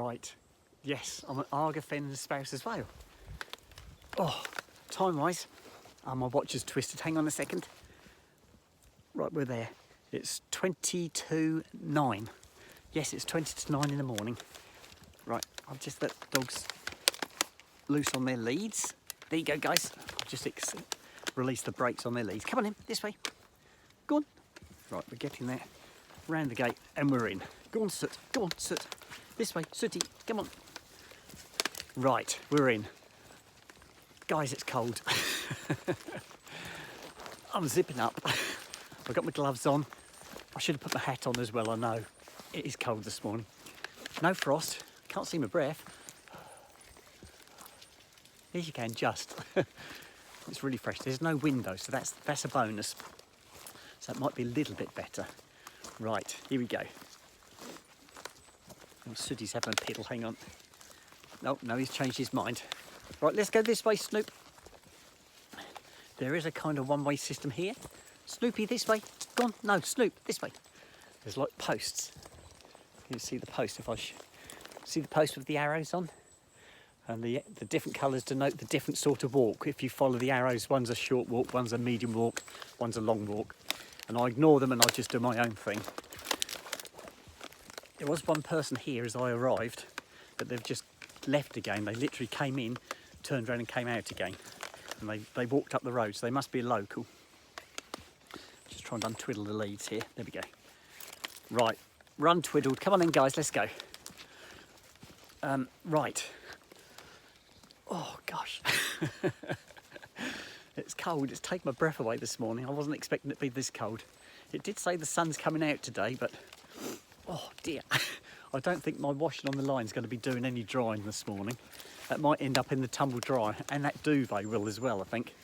Right, yes, I'm at Arger and Spouse as well. Oh, time-wise, my watch is twisted. Hang on a second. Right, we're there. It's 9:22. Yes, it's 9:20 in the morning. Right, I'll just let the dogs loose on their leads. There you go, guys. I'll just release the brakes on their leads. Come on in, this way. Go on. Right, we're getting there. Round the gate and we're in. Go on, Soot. Go on, Soot. This way, Sooty. Come on. Right, we're in. Guys, it's cold. I'm zipping up. I've got my gloves on. I should have put my hat on as well, I know. It is cold this morning. No frost. Can't see my breath. Yes, you can, just. It's really fresh. There's no window, so that's a bonus. So it might be a little bit better. Right, here we go. Oh, Sooty's having a piddle, hang on. No, he's changed his mind. Right, let's go this way, Snoop. There is a kind of one-way system here. Snoopy, this way. Go on. No, Snoop, this way. There's like posts. You see the post if I see the post with the arrows on? And the different colours denote the different sort of walk. If you follow the arrows, one's a short walk, one's a medium walk, one's a long walk. And I ignore them and I just do my own thing. There was one person here as I arrived, but they've just left again. They literally came in, turned around and came out again. And they walked up the road, so they must be a local. Just trying to untwiddle the leads here. There we go. Right, run twiddled. Come on then, guys, let's go. Right. Oh, gosh. It's cold. It's taken my breath away this morning. I wasn't expecting it to be this cold. It did say the sun's coming out today, but oh dear. I don't think my washing on the line is going to be doing any drying this morning. That might end up in the tumble dryer, and that duvet will as well, I think.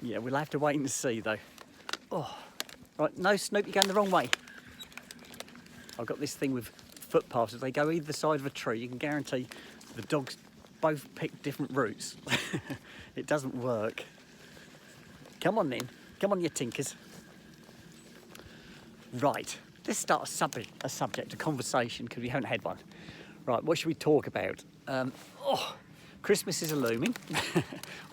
Yeah, we'll have to wait and see though. Oh, right, no, Snoop, you're going the wrong way. I've got this thing with footpaths. If they go either side of a tree, you can guarantee the dogs both pick different routes. It doesn't work. Come on then. Come on, you tinkers. Right. Let's start a subject, a conversation, because we haven't had one. Right, what should we talk about? Christmas is a-looming.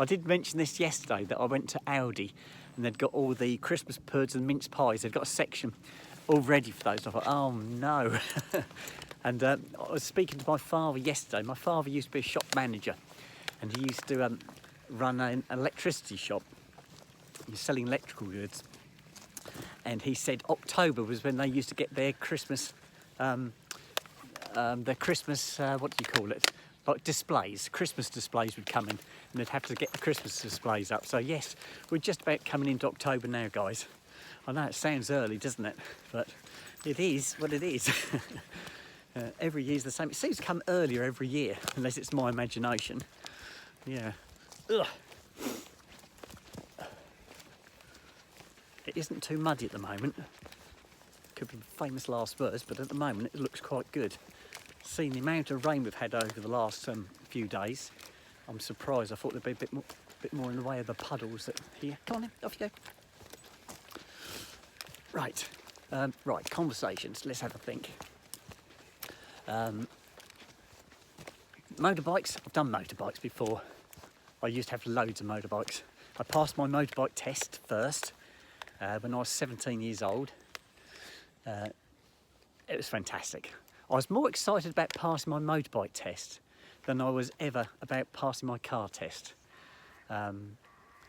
I did mention this yesterday, that I went to Aldi and they'd got all the Christmas puds and mince pies. They've got a section all ready for those. I thought, oh no. And I was speaking to my father yesterday. My father used to be a shop manager and he used to run an electricity shop. He was selling electrical goods. And he said October was when they used to get their Christmas, what do you call it? Like displays. Christmas displays would come in and they'd have to get the Christmas displays up. So yes, we're just about coming into October now, guys. I know it sounds early, doesn't it? But it is what it is. Every year's the same. It seems to come earlier every year, unless it's my imagination. Yeah. Ugh. It isn't too muddy at the moment. Could be famous last words, but at the moment it looks quite good. Seeing the amount of rain we've had over the last few days, I'm surprised. I thought there'd be a bit more in the way of the puddles that here. Come on in, off you go. Right, right, conversations. Let's have a think. Motorbikes. I've done motorbikes before. I used to have loads of motorbikes. I passed my motorbike test first. When I was 17 years old. It was fantastic. I was more excited about passing my motorbike test than I was ever about passing my car test. And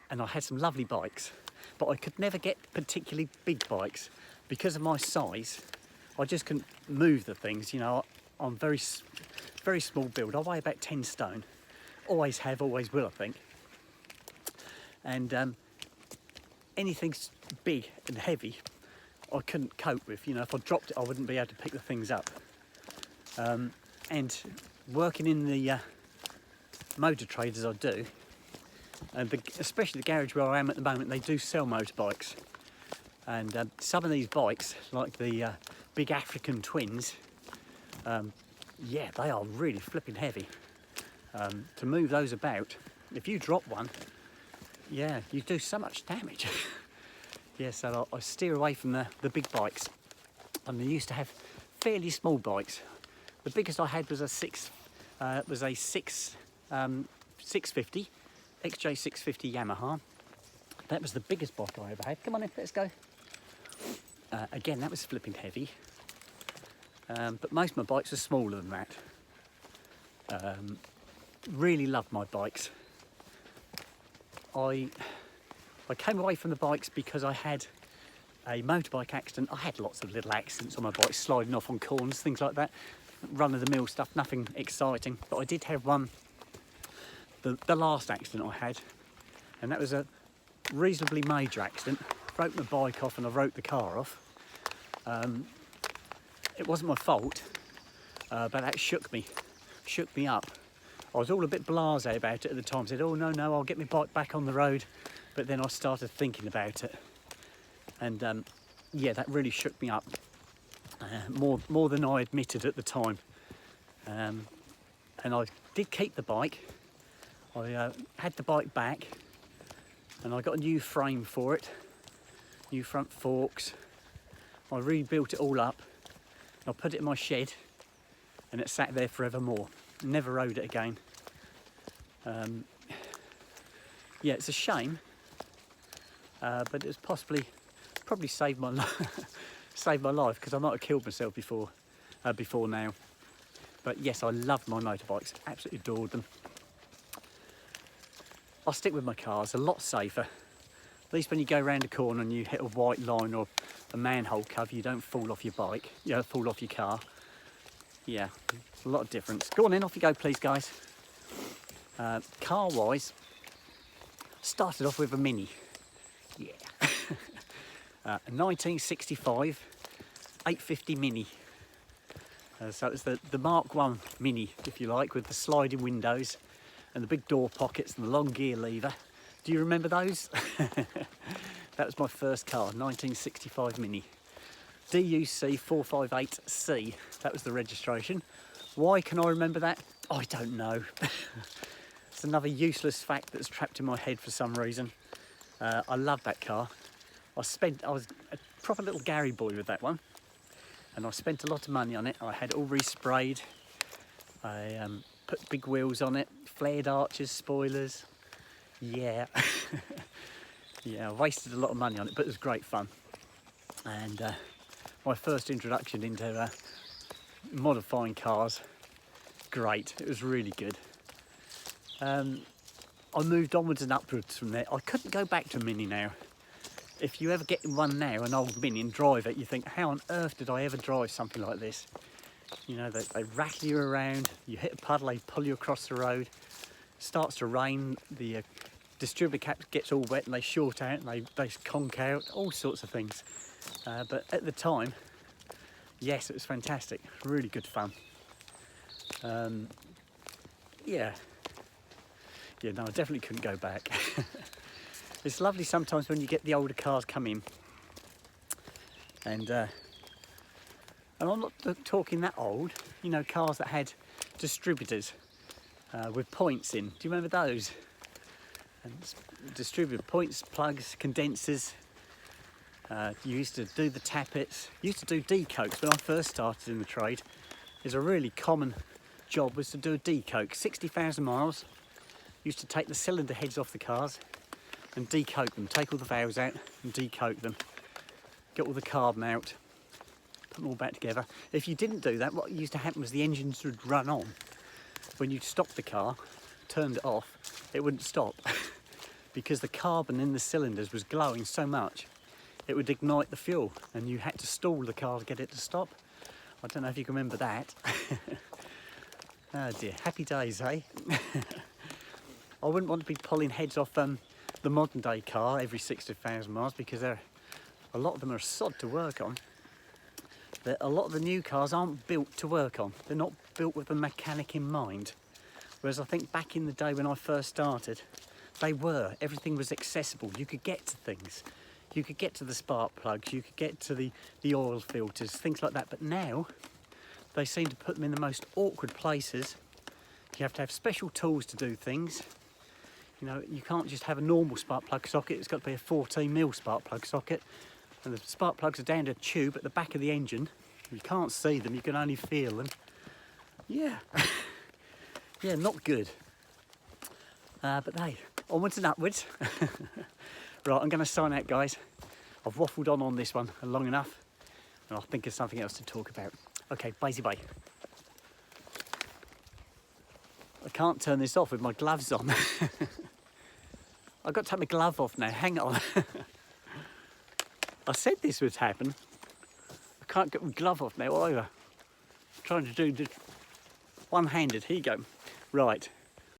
I had some lovely bikes, but I could never get particularly big bikes because of my size. I just couldn't move the things, you know. I'm very small build. I weigh about 10 stone. Always have, always will, I think. And anything big and heavy I couldn't cope with. You know, if I dropped it I wouldn't be able to pick the things up. And working in the motor trade as I do, and especially the garage where I am at the moment, they do sell motorbikes. And some of these bikes, like the big African twins, yeah, they are really flipping heavy. To move those about, if you drop one, yeah, you do so much damage. Yeah, so I steer away from the big bikes. And I used to have fairly small bikes. The biggest I had was a 650 XJ650 Yamaha. That was the biggest bike I ever had. Come on in, let's go. Again, that was flipping heavy. But most of my bikes are smaller than that. Really loved my bikes. I came away from the bikes because I had a motorbike accident. I had lots of little accidents on my bike, sliding off on corners, things like that. Run-of-the-mill stuff, nothing exciting. But I did have one, the last accident I had, and that was a reasonably major accident. Broke my bike off and I wrote the car off. It wasn't my fault, but that shook me up. I was all a bit blasé about it at the time. Said, oh no, I'll get my bike back on the road. But then I started thinking about it, and yeah, that really shook me up, more than I admitted at the time. And I did keep the bike. I had the bike back, and I got a new frame for it, new front forks. I rebuilt it all up. I put it in my shed, and it sat there forevermore. Never rode it again. Yeah, it's a shame, but it's probably saved my saved my life, because I might have killed myself before now. But yes, I loved my motorbikes, absolutely adored them. I'll stick with my cars, a lot safer. At least when you go around a corner and you hit a white line or a manhole cover, you don't fall off your bike, fall off your car. Yeah, it's a lot of difference. Go on in, off you go please guys. Car-wise, started off with a Mini. Yeah. A 1965 850 Mini. So it's the Mark 1 Mini, if you like, with the sliding windows and the big door pockets and the long gear lever. Do you remember those? That was my first car, 1965 Mini. DUC 458C, that was the registration. Why can I remember that? I don't know. It's another useless fact that's trapped in my head for some reason. I love that car. I was a proper little Gary boy with that one, and I spent a lot of money on it. I had it all resprayed. I put big wheels on it, flared arches, spoilers. Yeah. Yeah, I wasted a lot of money on it, but it was great fun. And my first introduction into modifying cars, great. It was really good. I moved onwards and upwards from there. I couldn't go back to a Mini now. If you ever get in one now, an old Mini, and drive it, you think, how on earth did I ever drive something like this? You know, they rattle you around, you hit a puddle, they pull you across the road. It starts to rain, the distributor cap gets all wet and they short out and they conk out, all sorts of things. But at the time, yes, it was fantastic, really good fun. Yeah, no, I definitely couldn't go back. It's lovely sometimes when you get the older cars come in, and I'm not talking that old, you know, cars that had distributors with points in. Do you remember those? And distributor points, plugs, condensers. You used to do the tappets, used to do decokes. When I first started in the trade, it's a really common job was to do a decoke. 60,000 miles. Used to take the cylinder heads off the cars and decoke them, take all the valves out and decoke them, get all the carbon out, put them all back together. If you didn't do that, what used to happen was the engines would run on. When you stopped the car, turned it off, it wouldn't stop because the carbon in the cylinders was glowing so much it would ignite the fuel, and you had to stall the car to get it to stop. I don't know if you can remember that. Oh dear, happy days, eh? I wouldn't want to be pulling heads off the modern day car every 60,000 miles, because a lot of them are a sod to work on. But a lot of the new cars aren't built to work on. They're not built with the mechanic in mind. Whereas I think back in the day when I first started, they were. Everything was accessible. You could get to things. You could get to the spark plugs, you could get to the oil filters, things like that. But now, they seem to put them in the most awkward places. You have to have special tools to do things. You know, you can't just have a normal spark plug socket, it's got to be a 14mm spark plug socket. And the spark plugs are down to a tube at the back of the engine. You can't see them, you can only feel them. Yeah. Yeah, not good. But hey, onwards and upwards. Right, I'm going to sign out, guys. I've waffled on this one long enough, and I'll think of something else to talk about. Okay, bye. I can't turn this off with my gloves on. I've got to take my glove off now, hang on. I said this would happen. I can't get my glove off now either. I'm trying to do this one-handed, here you go. Right,